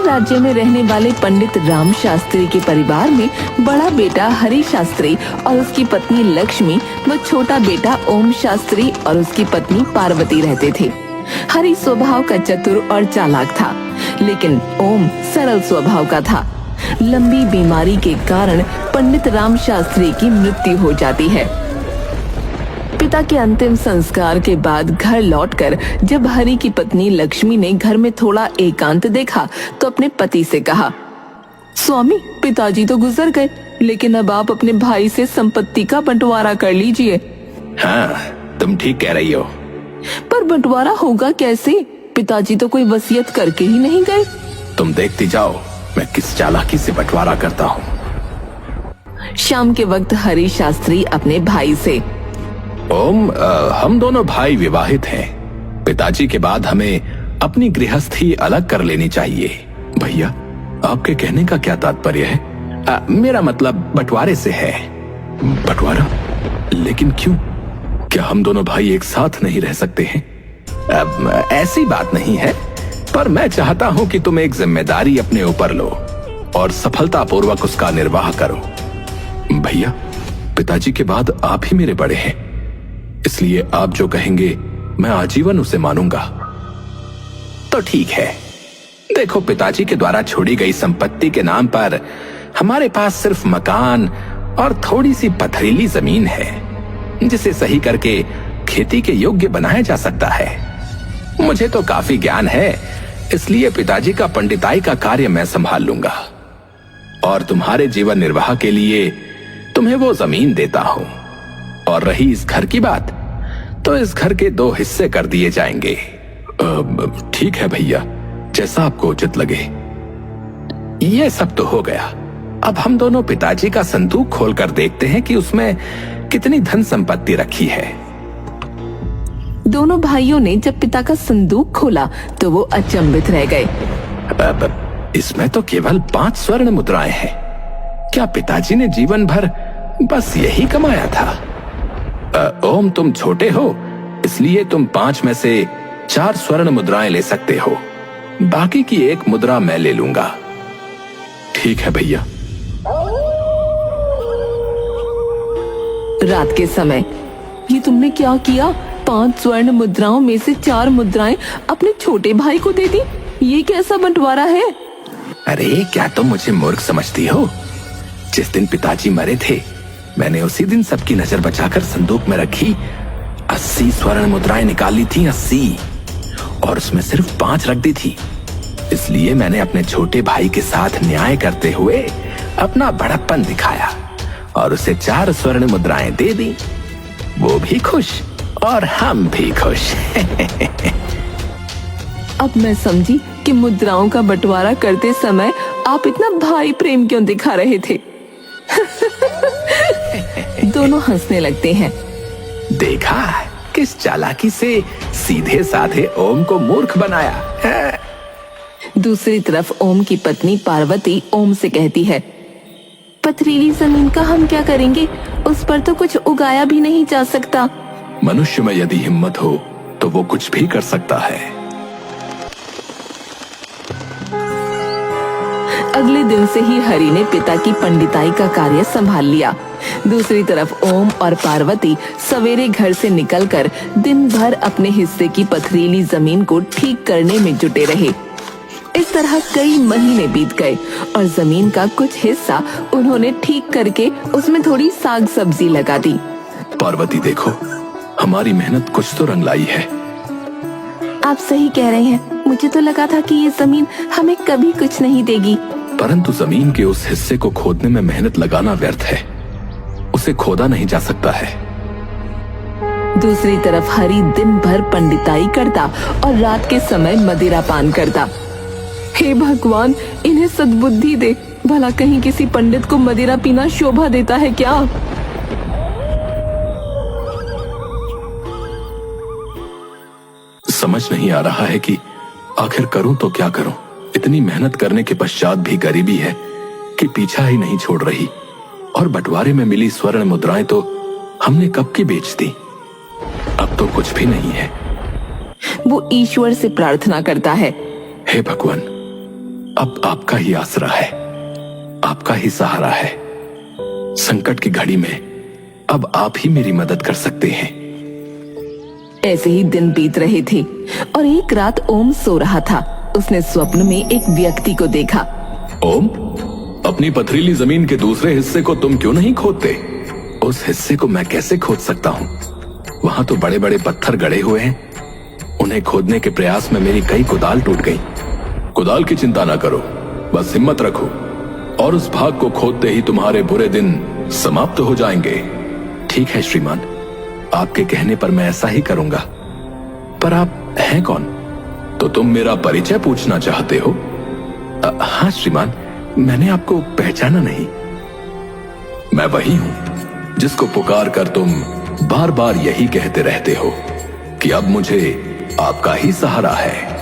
राज्य में रहने वाले पंडित राम शास्त्री के परिवार में बड़ा बेटा हरि शास्त्री और उसकी पत्नी लक्ष्मी व छोटा बेटा ओम शास्त्री और उसकी पत्नी पार्वती रहते थे। हरि स्वभाव का चतुर और चालाक था, लेकिन ओम सरल स्वभाव का था। लंबी बीमारी के कारण पंडित राम शास्त्री की मृत्यु हो जाती है। पिता के अंतिम संस्कार के बाद घर लौटकर जब हरि की पत्नी लक्ष्मी ने घर में थोड़ा एकांत देखा तो अपने पति से कहा, स्वामी, पिताजी तो गुजर गए, लेकिन अब आप अपने भाई से संपत्ति का बंटवारा कर लीजिए। हाँ, तुम ठीक कह रही हो। पर बंटवारा होगा कैसे? पिताजी तो कोई वसीयत करके ही नहीं गए। तुम देखती जाओ मैं किस चालाकी से बंटवारा करता हूँ। शाम के वक्त हरि शास्त्री अपने भाई से, ओम, हम दोनों भाई विवाहित हैं। पिताजी के बाद हमें अपनी गृहस्थी अलग कर लेनी चाहिए। भैया, आपके कहने का क्या तात्पर्य है? मेरा मतलब बंटवारे से है। बंटवारा? लेकिन क्यों? क्या हम दोनों भाई एक साथ नहीं रह सकते हैं? ऐसी बात नहीं है, पर मैं चाहता हूं कि तुम एक जिम्मेदारी अपने ऊपर लो और सफलतापूर्वक उसका निर्वाह करो। भैया, पिताजी के बाद आप ही मेरे बड़े हैं, इसलिए आप जो कहेंगे मैं आजीवन उसे मानूंगा। तो ठीक है। देखो, पिताजी के द्वारा छोड़ी गई संपत्ति के नाम पर हमारे पास सिर्फ मकान और थोड़ी सी पथरीली जमीन है, जिसे सही करके खेती के योग्य बनाया जा सकता है। मुझे तो काफी ज्ञान है, इसलिए पिताजी का पंडिताई का कार्य मैं संभाल लूंगा और तुम्हारे जीवन निर्वाह के लिए तुम्हें वो जमीन देता हूं। और रही इस घर की बात, तो इस घर के 2 हिस्से कर दिए जाएंगे। ठीक है भैया, जैसा आपको उचित लगे। ये सब तो हो गया। अब हम दोनों पिताजी का संदूक खोलकर देखते हैं कि उसमें कितनी धन संपत्ति रखी है। दोनों भाइयों ने जब पिता का संदूक खोला तो वो अचंभित रह गए। इसमें तो केवल 5 स्वर्ण मुद्राएं हैं। क्या पिताजी ने जीवन भर बस यही कमाया था? ओम, तुम छोटे हो, इसलिए तुम 5 में से 4 स्वर्ण मुद्राएं ले सकते हो। बाकी की 1 मुद्रा मैं ले लूंगा। ठीक है भैया। रात के समय, ये तुमने क्या किया? 5 स्वर्ण मुद्राओं में से 4 मुद्राएं अपने छोटे भाई को दे दी। ये कैसा बंटवारा है? अरे, क्या तुम मुझे मूर्ख समझती हो? जिस दिन पिताजी मरे थे, मैंने उसी दिन सबकी नजर बचाकर संदूक में रखी 80 स्वर्ण मुद्राएं निकाली थी। 80, और उसमें सिर्फ 5 रख दी थी। इसलिए मैंने अपने छोटे भाई के साथ न्याय करते हुए अपना बड़प्पन दिखाया और उसे 4 स्वर्ण मुद्राएं दे दी। वो भी खुश और हम भी खुश। अब मैं समझी कि मुद्राओं का बंटवारा करते समय आप इतना भाई प्रेम क्यों दिखा रहे थे। दोनों हंसने लगते हैं। देखा किस चालाकी से सीधे साधे ओम को मूर्ख बनाया है। दूसरी तरफ ओम की पत्नी पार्वती ओम से कहती है, पथरीली जमीन का हम क्या करेंगे? उस पर तो कुछ उगाया भी नहीं जा सकता। मनुष्य में यदि हिम्मत हो तो वो कुछ भी कर सकता है। अगले दिन से ही हरि ने पिता की पंडिताई का कार्य संभाल लिया। दूसरी तरफ ओम और पार्वती सवेरे घर से निकलकर दिन भर अपने हिस्से की पथरीली जमीन को ठीक करने में जुटे रहे। इस तरह कई महीने बीत गए और जमीन का कुछ हिस्सा उन्होंने ठीक करके उसमें थोड़ी साग सब्जी लगा दी। पार्वती, देखो, हमारी मेहनत कुछ तो रंग लाई है। आप सही कह रहे हैं। मुझे तो लगा था कि ये जमीन हमें कभी कुछ नहीं देगी। परंतु जमीन के उस हिस्से को खोदने में मेहनत लगाना व्यर्थ है। उसे खोदा नहीं जा सकता है। दूसरी तरफ हरि दिन भर पंडिताई करता और रात के समय मदिरा पान करता। हे भगवान, इन्हें सद्बुद्धि दे। भला कहीं किसी पंडित को मदिरा पीना शोभा देता है क्या? समझ नहीं आ रहा है कि आखिर करूं तो क्या करूं। इतनी मेहनत करने के पश्चात भी गरीबी है कि पीछा ही नहीं छोड़ रही। और बंटवारे में मिली स्वर्ण मुद्राएं तो हमने कब की बेच दी। अब तो कुछ भी नहीं है। वो ईश्वर से प्रार्थना करता है, हे भगवान, अब आपका ही आसरा है, आपका ही सहारा है। संकट की घड़ी में अब आप ही मेरी मदद कर सकते हैं। ऐसे ही दिन बीत रहे थे और एक रात ओम सो रहा था। उसने स्वप्न में एक व्यक्ति को देखा। ओम, अपनी पथरीली जमीन के दूसरे हिस्से को तुम क्यों नहीं खोदते? उस हिस्से को मैं कैसे खोद सकता हूँ? वहां तो बड़े बड़े पत्थर गड़े हुए हैं। उन्हें खोदने के प्रयास में मेरी कई कुदाल टूट गई। कुदाल की चिंता ना करो, बस हिम्मत रखो और उस भाग को खोदते ही तुम्हारे बुरे दिन समाप्त हो जाएंगे। ठीक है श्रीमान, आपके कहने पर मैं ऐसा ही करूंगा। पर आप हैं कौन? तो तुम मेरा परिचय पूछना चाहते हो? हाँ श्रीमान, मैंने आपको पहचाना नहीं। मैं वही हूं जिसको पुकार कर तुम बार बार यही कहते रहते हो कि अब मुझे आपका ही सहारा है।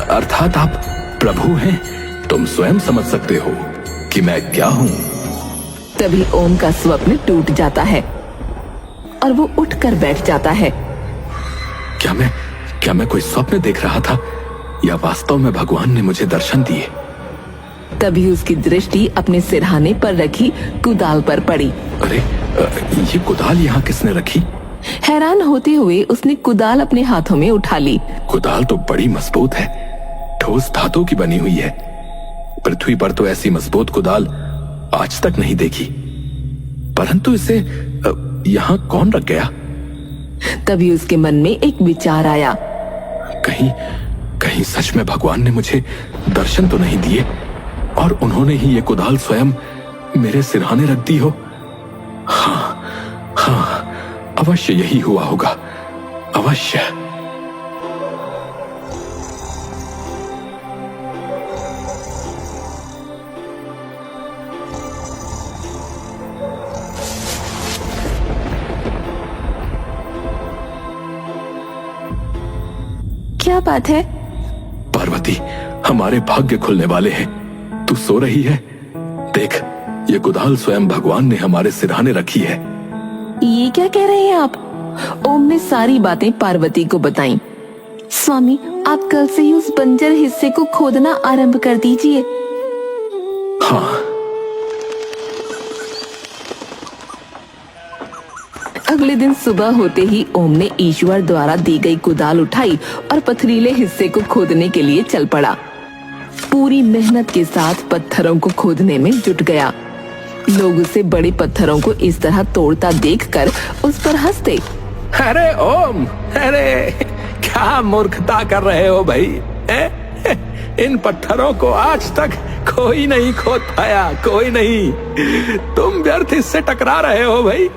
अर्थात आप प्रभु हैं। तुम स्वयं समझ सकते हो कि मैं क्या हूं। तभी ओम का स्वप्न टूट जाता है और वो उठकर बैठ जाता है। क्या मैं कोई स्वप्न देख रहा था या वास्तव में भगवान ने मुझे दर्शन दिए? तभी उसकी दृष्टि अपने सिरहाने पर रखी कुदाल पर पड़ी। अरे, ये कुदाल यहाँ किसने रखी? हैरान होते हुए उसने कुदाल अपने हाथों में उठा ली। कुदाल तो बड़ी मजबूत है, ठोस धातु की बनी हुई है। पृथ्वी पर तो ऐसी मजबूत कुदाल आज तक नहीं देखी। परंतु इसे यहाँ कौन रख गया? तभी उसके मन में एक विचार आया। कहीं सच में भगवान ने मुझे दर्शन तो नहीं दिए और उन्होंने ही ये कुदाल स्वयं मेरे सिरहाने रख दी हो? हाँ, अवश्य यही हुआ होगा, अवश्य। क्या बात है? पार्वती, हमारे भाग्य खुलने वाले हैं। तू सो रही है? देख, ये कुदाल स्वयं भगवान ने हमारे सिरहाने रखी है। ये क्या कह रहे हैं आप? ओम ने सारी बातें पार्वती को बताई। स्वामी, आप कल से ही उस बंजर हिस्से को खोदना आरंभ कर दीजिए। हाँ। अगले दिन सुबह होते ही ओम ने ईश्वर द्वारा दी गई कुदाल उठाई और पथरीले हिस्से को खोदने के लिए चल पड़ा। पूरी मेहनत के साथ पत्थरों को खोदने में जुट गया। लोग उसे बड़े पत्थरों को इस तरह तोड़ता देखकर उस पर हंसते। अरे ओम, अरे क्या मूर्खता कर रहे हो भाई? इन पत्थरों को आज तक कोई नहीं खोद पाया, कोई नहीं। तुम व्यर्थ इससे टकरा रहे हो भाई।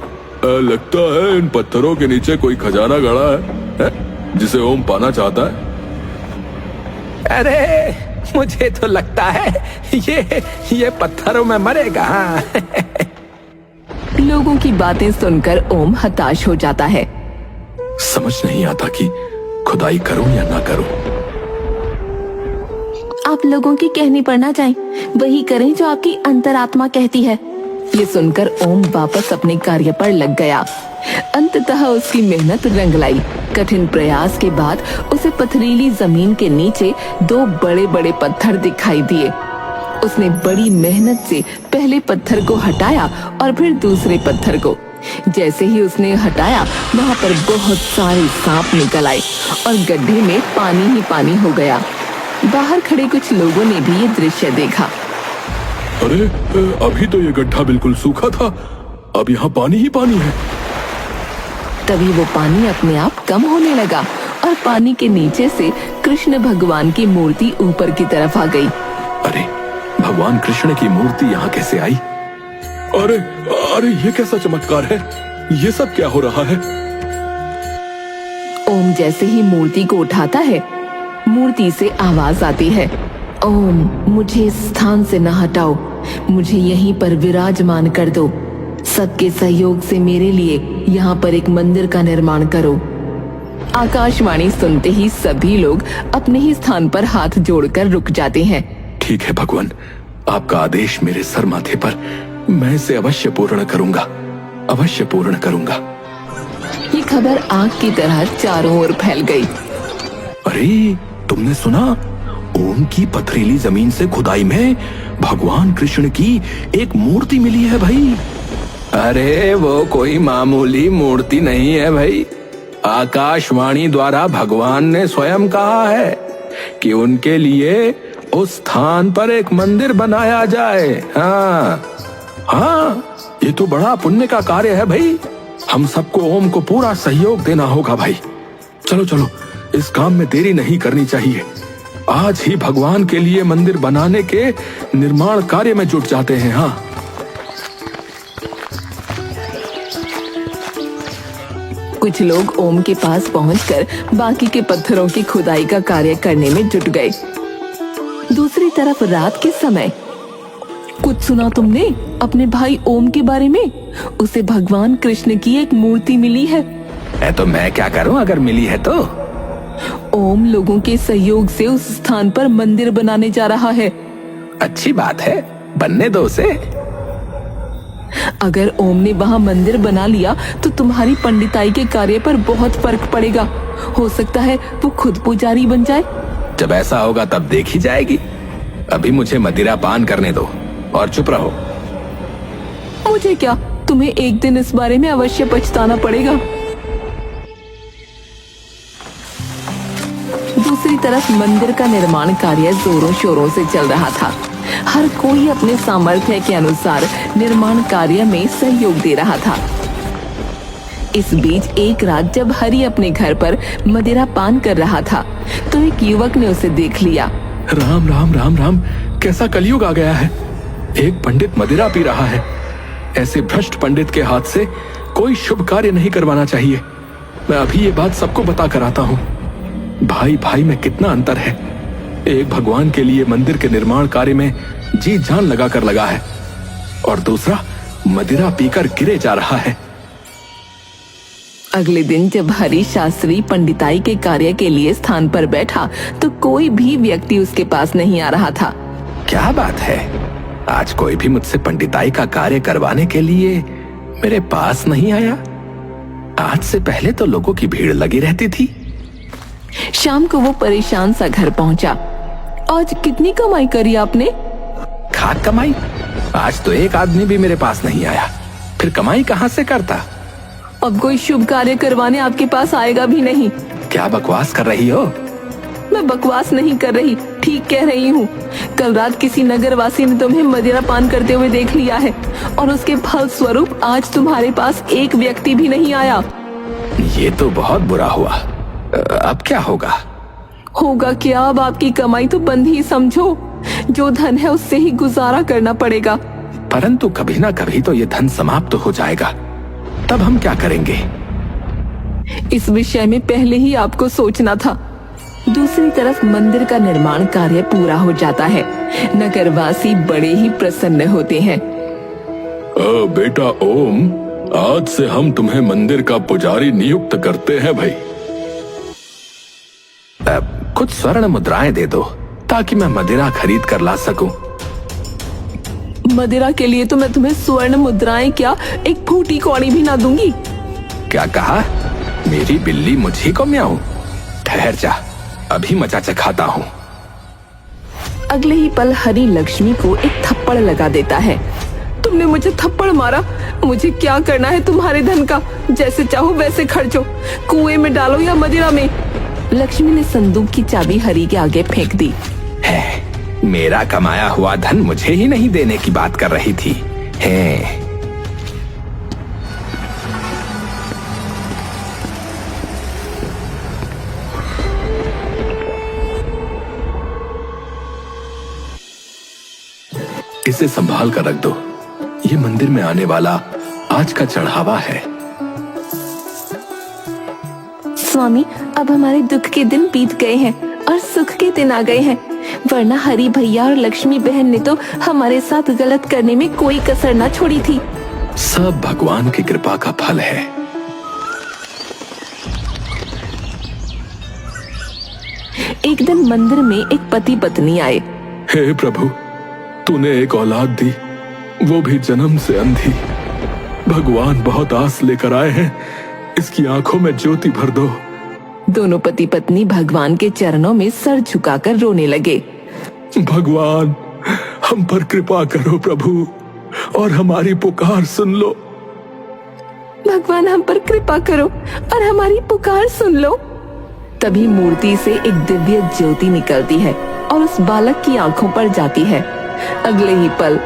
लगता है इन पत्थरों के नीचे कोई खजाना गड़ा है जिसे ओम पाना चाहता है। अरे मुझे तो लगता है ये पत्थरों में मरेगा। लोगों की बातें सुनकर ओम हताश हो जाता है। समझ नहीं आता कि खुदाई करूं या ना करूं। आप लोगों की कहनी पर ना जाएं, वही करें जो आपकी अंतरात्मा कहती है। ये सुनकर ओम वापस अपने कार्य पर लग गया। अंततः उसकी मेहनत रंग लाई। कठिन प्रयास के बाद उसे पथरीली जमीन के नीचे दो बड़े बड़े पत्थर दिखाई दिए। उसने बड़ी मेहनत से पहले पत्थर को हटाया और फिर दूसरे पत्थर को। जैसे ही उसने हटाया, वहाँ पर बहुत सारे सांप निकल आए और गड्ढे में पानी ही पानी हो गया। बाहर खड़े कुछ लोगों ने भी ये दृश्य देखा। अरे, अभी तो ये गड्ढा बिल्कुल सूखा था, अब यहाँ पानी ही पानी है। तभी वो पानी अपने आप कम होने लगा और पानी के नीचे से कृष्ण भगवान की मूर्ति ऊपर की तरफ आ गई। अरे, भगवान कृष्ण की मूर्ति यहाँ कैसे आई? अरे ये कैसा चमत्कार है? ये सब क्या हो रहा है? ओम जैसे ही मूर्ति को उठाता है, मूर्ति से आवाज आती है, ओम, मुझे इस स्थान से न हटाओ, मुझे यहीं पर विराजमान कर दो। सबके सहयोग से मेरे लिए यहाँ पर एक मंदिर का निर्माण करो। आकाशवाणी सुनते ही सभी लोग अपने ही स्थान पर हाथ जोड़कर रुक जाते हैं। ठीक है भगवान, आपका आदेश मेरे सर माथे पर, मैं इसे अवश्य पूर्ण करूंगा, अवश्य पूर्ण करूंगा। ये खबर आग की तरह चारों ओर फैल गई। अरे, तुमने सुना? ओम की पथरीली जमीन से खुदाई में भगवान कृष्ण की एक मूर्ति मिली है भाई। अरे वो कोई मामूली मूर्ति नहीं है भाई। आकाशवाणी द्वारा भगवान ने स्वयं कहा है कि उनके लिए उस स्थान पर एक मंदिर बनाया जाए। हाँ हाँ, ये तो बड़ा पुण्य का कार्य है भाई। हम सबको ओम को पूरा सहयोग देना होगा भाई। चलो चलो, इस काम में देरी नहीं करनी चाहिए। आज ही भगवान के लिए मंदिर बनाने के निर्माण कार्य में जुट जाते हैं। हाँ, कुछ लोग ओम के पास पहुंचकर बाकी के पत्थरों की खुदाई का कार्य करने में जुट गए। दूसरी तरफ रात के समय, कुछ सुना तुमने अपने भाई ओम के बारे में? उसे भगवान कृष्ण की एक मूर्ति मिली है। तो मैं क्या करूं अगर मिली है तो? ओम लोगों के सहयोग से उस स्थान पर मंदिर बनाने जा रहा है। अच्छी बात है, बनने दो उसे। अगर ओम ने वहाँ मंदिर बना लिया तो तुम्हारी पंडिताई के कार्य पर बहुत फर्क पड़ेगा। हो सकता है वो खुद पुजारी बन जाए। जब ऐसा होगा तब देखी जाएगी। अभी मुझे मदिरा पान करने दो और चुप रहो। मुझे क्या, तुम्हें एक दिन इस बारे में अवश्य पछताना पड़ेगा। दूसरी तरफ मंदिर का निर्माण कार्य जोरों शोरों से चल रहा था। हर कोई अपने सामर्थ्य के अनुसार निर्माण कार्य में सहयोग दे रहा था। इस बीच एक रात जब हरि अपने घर पर मदिरा पान कर रहा था तो एक युवक ने उसे देख लिया। राम राम राम राम, कैसा कलयुग आ गया है। एक पंडित मदिरा पी रहा है। ऐसे भ्रष्ट पंडित के हाथ से कोई शुभ कार्य नहीं करवाना चाहिए। मैं अभी ये बात सबको बता कर आता हूँ। भाई भाई में कितना अंतर है। एक भगवान के लिए मंदिर के निर्माण कार्य में जी जान लगा कर लगा है और दूसरा मदिरा पीकर गिरे जा रहा है। अगले दिन जब हरि शास्त्री पंडिताई के कार्य के लिए स्थान पर बैठा तो कोई भी व्यक्ति उसके पास नहीं आ रहा था। क्या बात है, आज कोई भी मुझसे पंडिताई का कार्य करवाने के लिए मेरे पास नहीं आया। आज से पहले तो लोगों की भीड़ लगी रहती थी। शाम को वो परेशान सा घर पहुंचा। आज कितनी कमाई करी आपने? खाक कमाई? आज तो एक आदमी भी मेरे पास नहीं आया, फिर कमाई कहाँ से करता? अब कोई शुभ कार्य करवाने आपके पास आएगा भी नहीं। क्या बकवास कर रही हो? मैं बकवास नहीं कर रही, ठीक कह रही हूँ। कल रात किसी नगरवासी ने तुम्हें मदिरा पान करते हुए देख लिया है और उसके फल स्वरूप आज तुम्हारे पास एक व्यक्ति भी नहीं आया। ये तो बहुत बुरा हुआ। अब क्या होगा? होगा क्या, अब आपकी कमाई तो बंद ही समझो। जो धन है उससे ही गुजारा करना पड़ेगा। परंतु कभी ना कभी तो ये धन समाप्त हो जाएगा, तब हम क्या करेंगे? इस विषय में पहले ही आपको सोचना था। दूसरी तरफ मंदिर का निर्माण कार्य पूरा हो जाता है। नगरवासी बड़े ही प्रसन्न होते हैं। बेटा ओम, आज से हम तुम्हें मंदिर का पुजारी नियुक्त करते हैं भाई। कुछ स्वर्ण मुद्राएं दे दो ताकि मैं मदिरा खरीद कर ला सकूं। मदिरा के लिए तो मैं तुम्हें स्वर्ण मुद्राएं क्या, एक फूटी कौड़ी भी ना दूंगी। क्या कहा? मेरी बिल्ली मुझी को म्याऊं? ठहर जा, अभी मजा चखाता हूँ। अगले ही पल हरि लक्ष्मी को एक थप्पड़ लगा देता है। तुमने मुझे थप्पड़ मारा? मुझे क्या करना है तुम्हारे धन का? जैसे चाहो वैसे खर्चो, कुएं में डालो या मदिरा में। लक्ष्मी ने संदूक की चाबी हरि के आगे फेंक दी। है, मेरा कमाया हुआ धन मुझे ही नहीं देने की बात कर रही थी। है इसे संभाल कर रख दो। ये मंदिर में आने वाला आज का चढ़ावा है। स्वामी, अब हमारे दुख के दिन बीत गए हैं और सुख के दिन आ गए हैं, वरना हरि भैया और लक्ष्मी बहन ने तो हमारे साथ गलत करने में कोई कसर ना छोड़ी थी। सब भगवान की कृपा का फल है। एक दिन मंदिर में एक पति पत्नी आए। हे प्रभु, तूने एक औलाद दी, वो भी जन्म से अंधी। भगवान बहुत आस लेकर आए हैं, इसकी आंखों में ज्योति भर दो। दोनों पति पत्नी भगवान के चरणों में सर झुकाकर रोने लगे। भगवान, हम पर कृपा करो प्रभु, और हमारी पुकार सुन लो। भगवान, हम पर कृपा करो और हमारी पुकार सुन लो। तभी मूर्ति से एक दिव्य ज्योति निकलती है और उस बालक की आंखों पर जाती है। अगले ही पल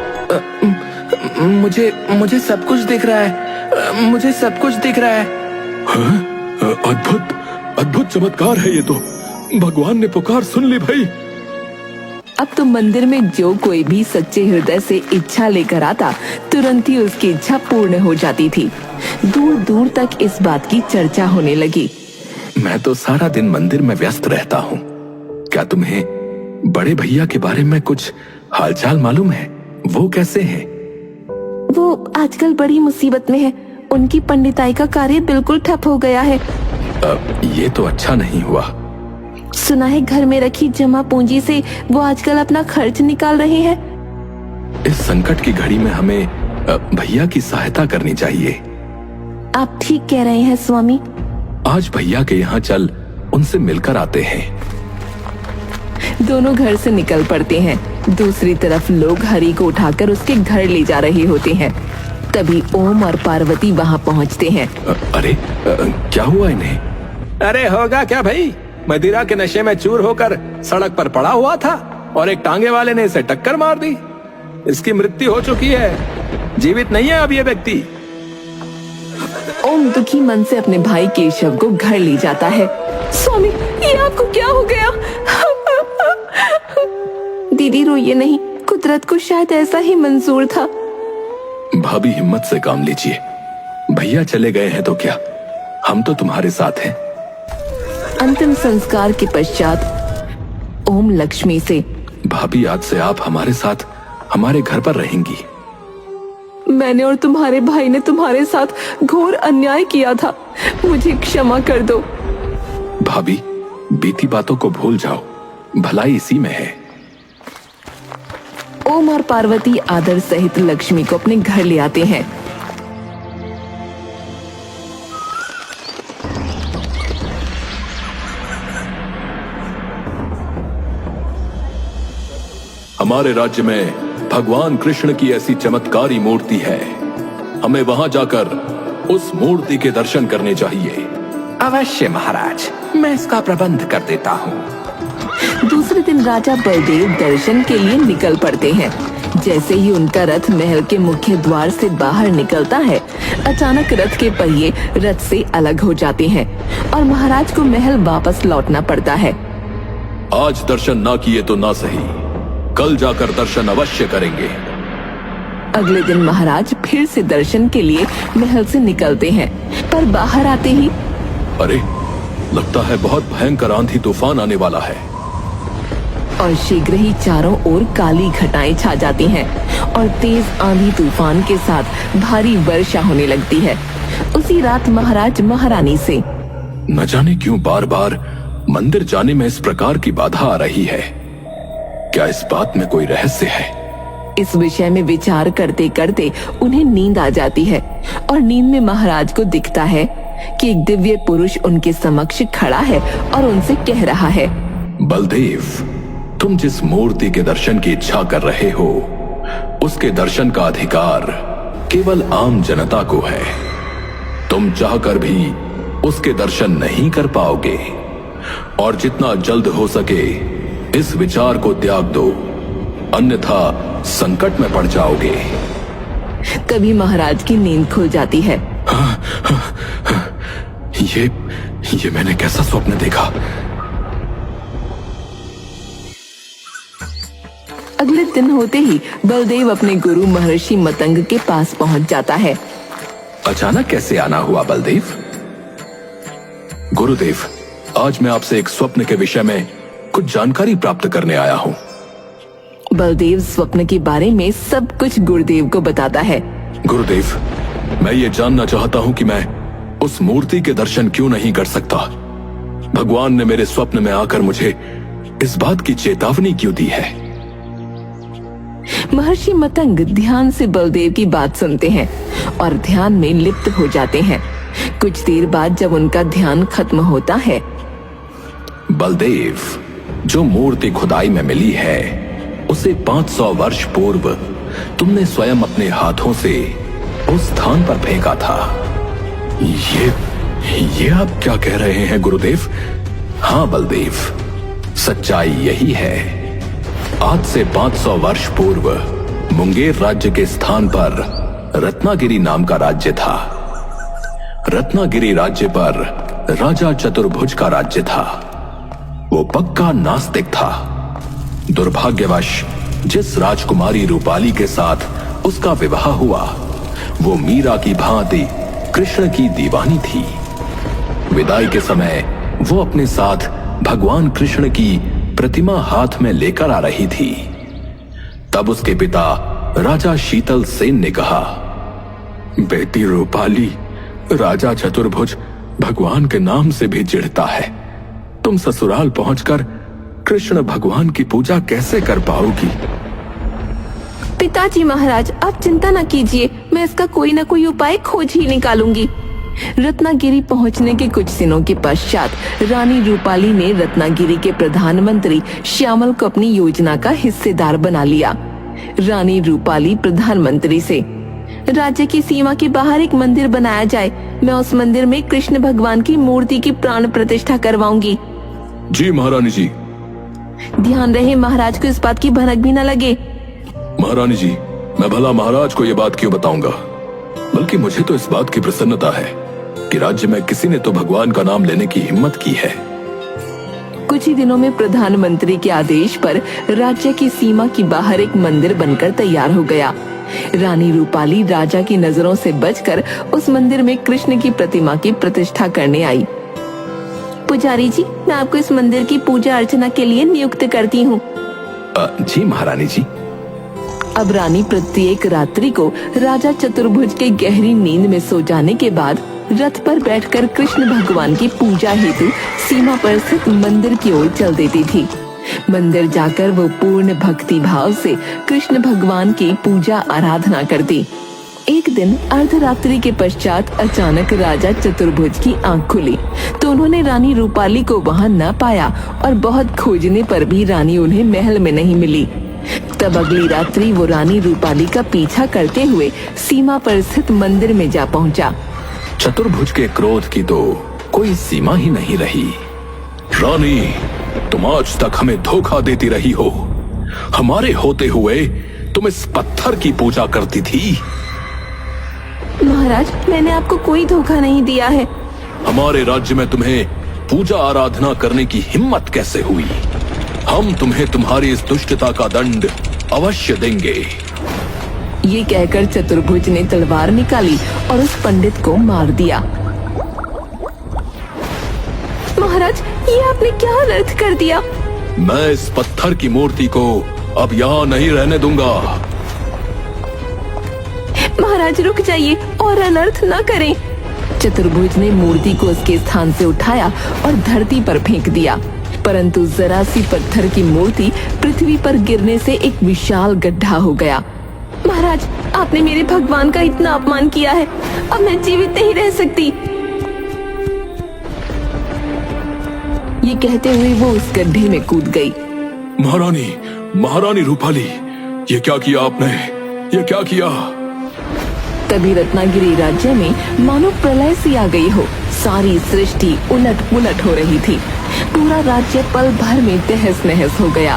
मुझे सब कुछ दिख रहा है, मुझे सब कुछ दिख रहा है। अद्भुत अद्भुत चमत्कार है ये तो। भगवान ने पुकार सुन ली भाई। अब तो मंदिर में जो कोई भी सच्चे हृदय से इच्छा लेकर आता, तुरंत ही उसकी इच्छा पूर्ण हो जाती थी। दूर दूर तक इस बात की चर्चा होने लगी। मैं तो सारा दिन मंदिर में व्यस्त रहता हूँ। क्या तुम्हें बड़े भैया के बारे में कुछ हालचाल मालूम है? वो कैसे हैं? वो आजकल बड़ी मुसीबत में है। उनकी पंडिताई का कार्य बिल्कुल ठप हो गया है। ये तो अच्छा नहीं हुआ। सुना है घर में रखी जमा पूंजी से वो आजकल अपना खर्च निकाल रहे हैं। इस संकट की घड़ी में हमें भैया की सहायता करनी चाहिए। आप ठीक कह रहे हैं स्वामी। आज भैया के यहाँ चल उनसे मिलकर आते हैं। दोनों घर से निकल पड़ते हैं। दूसरी तरफ लोग हरि को उठाकर उसके घर ले जा रहे होते हैं। तभी ओम और पार्वती वहाँ पहुँचते हैं। अरे क्या हुआ इन्हें? अरे होगा क्या भाई, मदिरा के नशे में चूर होकर सड़क पर पड़ा हुआ था और एक टांगे वाले ने इसे टक्कर मार दी। इसकी मृत्यु हो चुकी है, जीवित नहीं है अब ये व्यक्ति। ओम दुखी मन से अपने भाई केशव को घर ले जाता है। स्वामी, ये आपको क्या हो गया? दीदी रोइए नहीं, कुदरत को शायद ऐसा ही मंजूर था। भाभी हिम्मत से काम लीजिए। भैया चले गए हैं तो क्या, हम तो तुम्हारे साथ हैं। अंतिम संस्कार के पश्चात ओम लक्ष्मी से, भाभी आज से आप हमारे साथ हमारे घर पर रहेंगी। मैंने और तुम्हारे भाई ने तुम्हारे साथ घोर अन्याय किया था, मुझे क्षमा कर दो। भाभी, बीती बातों को भूल जाओ, भलाई इसी में है। ओम और पार्वती आदर सहित लक्ष्मी को अपने घर ले आते हैं। हमारे राज्य में भगवान कृष्ण की ऐसी चमत्कारी मूर्ति है, हमें वहां जाकर उस मूर्ति के दर्शन करने चाहिए। अवश्य महाराज, मैं इसका प्रबंध कर देता हूँ। दूसरे दिन राजा बलदेव दर्शन के लिए निकल पड़ते हैं। जैसे ही उनका रथ महल के मुख्य द्वार से बाहर निकलता है, अचानक रथ के पहिए रथ से अलग हो जाते हैं और महाराज को महल वापस लौटना पड़ता है। आज दर्शन ना किए तो ना सही, कल जाकर दर्शन अवश्य करेंगे। अगले दिन महाराज फिर से दर्शन के लिए महल से निकलते हैं, पर बाहर आते ही अरे, लगता है बहुत भयंकर आंधी तूफान आने वाला है। और शीघ्र ही चारों ओर काली घटाएं छा जाती हैं और तेज आंधी तूफान के साथ भारी वर्षा होने लगती है। उसी रात महाराज महारानी से, न जाने क्यों बार बार मंदिर जाने में इस प्रकार की बाधा आ रही है। क्या इस बात में कोई रहस्य है? इस विषय में विचार करते करते उन्हें नींद आ जाती है और नींद में महाराज को दिखता है कि एक दिव्य पुरुष उनके समक्ष खड़ा है और उनसे कह रहा है, बलदेव, तुम जिस मूर्ति के दर्शन की इच्छा कर रहे हो, उसके दर्शन का अधिकार केवल आम जनता को है। तुम चाहकर भी उसके दर्शन नहीं कर पाओगे और जितना जल्द हो सके इस विचार को त्याग दो, अन्यथा संकट में पड़ जाओगे। तभी महाराज की नींद खुल जाती है। ये मैंने कैसा स्वप्न देखा? अगले दिन होते ही बलदेव अपने गुरु महर्षि मतंग के पास पहुंच जाता है। अचानक कैसे आना हुआ बलदेव? गुरुदेव, आज मैं आपसे एक स्वप्न के विषय में कुछ जानकारी प्राप्त करने आया हूँ। बलदेव स्वप्न के बारे में सब कुछ गुरुदेव को बताता है। गुरुदेव, मैं ये जानना चाहता हूँ कि मैं उस मूर्ति के दर्शन क्यों नहीं कर सकता? भगवान ने मेरे स्वप्न में आकर मुझे इस बात की चेतावनी क्यों दी है? महर्षि मतंग ध्यान से बलदेव की बात सुनते हैं और ध्यान में लिप्त हो जाते हैं। कुछ देर बाद जब उनका ध्यान खत्म होता है बलदेव, जो मूर्ति खुदाई में मिली है उसे 500 वर्ष पूर्व तुमने स्वयं अपने हाथों से उस स्थान पर फेंका था। ये आप क्या कह रहे हैं गुरुदेव? हाँ बलदेव, सच्चाई यही है। आज से 500 वर्ष पूर्व मुंगेर राज्य के स्थान पर रत्नागिरी नाम का राज्य था। रत्नागिरी राज्य पर राजा चतुर्भुज का राज्य था। वो पक्का नास्तिक था। दुर्भाग्यवश जिस राजकुमारी रूपाली के साथ उसका विवाह हुआ वो मीरा की भांति कृष्ण की दीवानी थी। विदाई के समय वो अपने साथ भगवान कृष्ण की प्रतिमा हाथ में लेकर आ रही थी। तब उसके पिता राजा शीतल सेन ने कहा, बेटी रूपाली, राजा चतुर्भुज भगवान के नाम से भी चिढ़ता है। तुम ससुराल पहुंचकर कृष्ण भगवान की पूजा कैसे कर पाओगी? पिताजी महाराज, आप चिंता न कीजिए, मैं इसका कोई न कोई उपाय खोज ही निकालूंगी। रत्नागिरी पहुंचने के कुछ दिनों के पश्चात रानी रूपाली ने रत्नागिरी के प्रधानमंत्री श्यामल को अपनी योजना का हिस्सेदार बना लिया। रानी रूपाली प्रधानमंत्री से, राज्य की सीमा के बाहर एक मंदिर बनाया जाए, मैं उस मंदिर में कृष्ण भगवान की मूर्ति की प्राण प्रतिष्ठा करवाऊंगी। जी महारानी जी। ध्यान रहे महाराज को इस बात की भनक भी न लगे। महारानी जी, मैं भला महाराज को यह बात क्यों बताऊंगा, बल्कि मुझे तो इस बात की प्रसन्नता है कि राज्य में किसी ने तो भगवान का नाम लेने की हिम्मत की है। कुछ ही दिनों में प्रधानमंत्री के आदेश पर राज्य की सीमा के बाहर एक मंदिर बनकर तैयार हो गया। रानी रूपाली राजा की नजरों से बचकर उस मंदिर में कृष्ण की प्रतिमा की प्रतिष्ठा करने आई। पुजारी जी, मैं आपको इस मंदिर की पूजा अर्चना के लिए नियुक्त करती हूँ। जी महारानी जी। अब रानी प्रत्येक रात्रि को राजा चतुर्भुज के गहरी नींद में सो जाने के बाद रथ पर बैठकर कृष्ण भगवान की पूजा हेतु सीमा पर स्थित मंदिर की ओर चल देती थी। मंदिर जाकर वो पूर्ण भक्ति भाव से कृष्ण भगवान की पूजा आराधना करती। एक दिन अर्धरात्रि के पश्चात अचानक राजा चतुर्भुज की आंख खुली तो उन्होंने रानी रूपाली को वहां न पाया और बहुत खोजने पर भी रानी उन्हें महल में नहीं मिली। तब अगली रात्रि वो रानी रूपाली का पीछा करते हुए सीमा पर स्थित मंदिर में जा पहुंचा। चतुर्भुज के क्रोध की तो कोई सीमा ही नहीं रही। रानी, तुम आज तक हमें धोखा देती रही हो। हमारे होते हुए तुम इस पत्थर की पूजा करती थी। महाराज, मैंने आपको कोई धोखा नहीं दिया है। हमारे राज्य में तुम्हें पूजा आराधना करने की हिम्मत कैसे हुई? हम तुम्हें तुम्हारी इस दुष्टता का दंड अवश्य देंगे। ये कहकर चतुर्भुज ने तलवार निकाली और उस पंडित को मार दिया। महाराज, ये आपने क्या अनर्थ कर दिया? मैं इस पत्थर की मूर्ति को अब यहाँ नहीं रहने दूंगा। महाराज रुक जाइए और अनर्थ न करें। चतुर्भुज ने मूर्ति को उसके स्थान से उठाया और धरती पर फेंक दिया, परंतु जरा सी पत्थर की मूर्ति पृथ्वी पर गिरने से एक विशाल गड्ढा हो गया। महाराज, आपने मेरे भगवान का इतना अपमान किया है, अब मैं जीवित नहीं रह सकती। ये कहते हुए वो उस गड्ढे में कूद गई। महारानी रूपाली, ये क्या किया आपने? ये क्या किया? तभी रत्नागिरी राज्य में मानो प्रलय सी आ गई हो। सारी सृष्टि उलट पुलट हो रही थी। पूरा राज्य पल भर में तहस नहस हो गया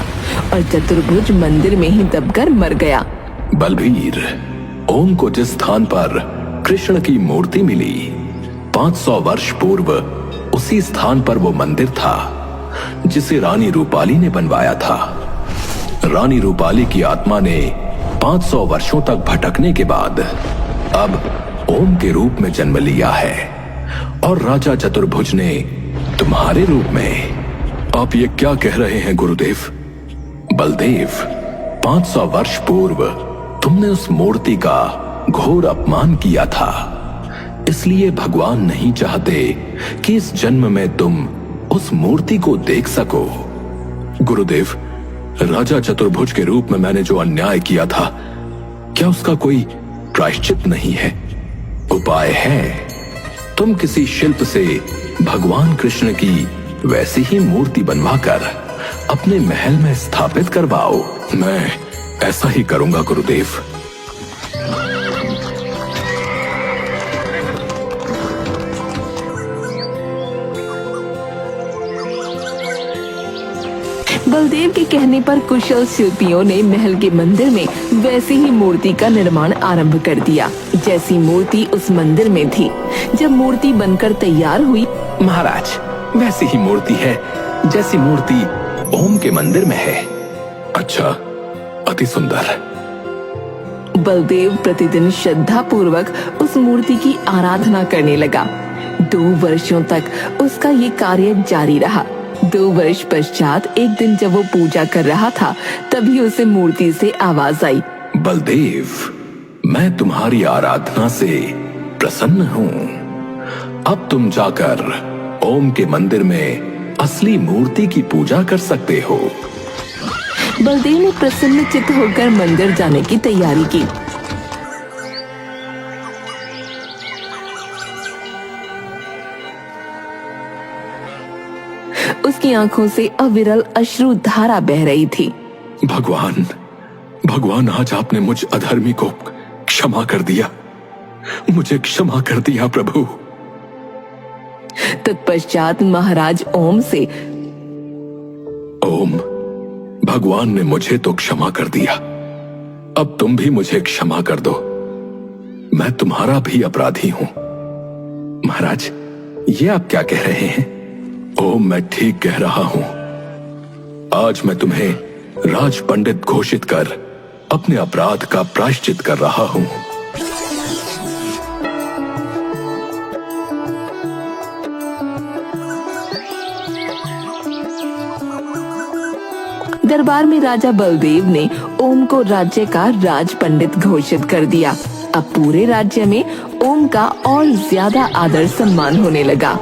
और चतुर्भुज मंदिर में ही दबकर मर गया। बलबीर, ओम को जिस स्थान पर कृष्ण की मूर्ति मिली 500 वर्ष पूर्व उसी स्थान पर वो मंदिर था जिसे रानी रूपाली ने बनवाया था। रानी रूपाली की आत्मा ने 500 वर्षों तक भटकने के बाद अब ओम के रूप में जन्म लिया है और राजा चतुर्भुज ने तुम्हारे रूप में। आप ये क्या कह रहे हैं गुरुदेव? बलदेव, 500 वर्ष पूर्व तुमने उस मूर्ति का घोर अपमान किया था, इसलिए भगवान नहीं चाहते कि इस जन्म में तुम उस मूर्ति को देख सको। गुरुदेव, राजा चतुर्भुज के रूप में मैंने जो अन्याय किया था, क्या उसका कोई प्रायश्चित नहीं है? उपाय है। तुम किसी शिल्प से भगवान कृष्ण की वैसी ही मूर्ति बनवाकर अपने महल में स्थापित करवाओ। मैं ऐसा ही करूंगा गुरुदेव। बलदेव के कहने पर कुशल शिल्पियों ने महल के मंदिर में वैसी ही मूर्ति का निर्माण आरंभ कर दिया जैसी मूर्ति उस मंदिर में थी। जब मूर्ति बनकर तैयार हुई, महाराज, वैसी ही मूर्ति है जैसी मूर्ति ओम के मंदिर में है। अच्छा, अति सुंदर। बलदेव प्रतिदिन श्रद्धा पूर्वक उस मूर्ति की आराधना करने लगा। 2 वर्षों तक उसका ये कार्य जारी रहा। 2 वर्ष पश्चात एक दिन जब वो पूजा कर रहा था, तभी उसे मूर्ति से आवाज आई, बलदेव, मैं तुम्हारी आराधना से प्रसन्न हूँ। अब तुम जाकर ओम के मंदिर में असली मूर्ति की पूजा कर सकते हो। बलदेव ने प्रसन्न चित्त होकर मंदिर जाने की तैयारी की। उसकी आंखों से अविरल अश्रु धारा बह रही थी। भगवान, भगवान, आज आपने मुझ अधर्मी को क्षमा कर दिया। मुझे क्षमा कर दिया प्रभु। तत्पश्चात महाराज ओम से, ओम, भगवान ने मुझे तो क्षमा कर दिया, अब तुम भी मुझे क्षमा कर दो। मैं तुम्हारा भी अपराधी हूं। महाराज, ये आप क्या कह रहे हैं? ओम, मैं ठीक कह रहा हूं। आज मैं तुम्हें राज पंडित घोषित कर अपने अपराध का प्रायश्चित कर रहा हूं। दरबार में राजा बलदेव ने ओम को राज्य का राज पंडित घोषित कर दिया। अब पूरे राज्य में ओम का और ज्यादा आदर सम्मान होने लगा।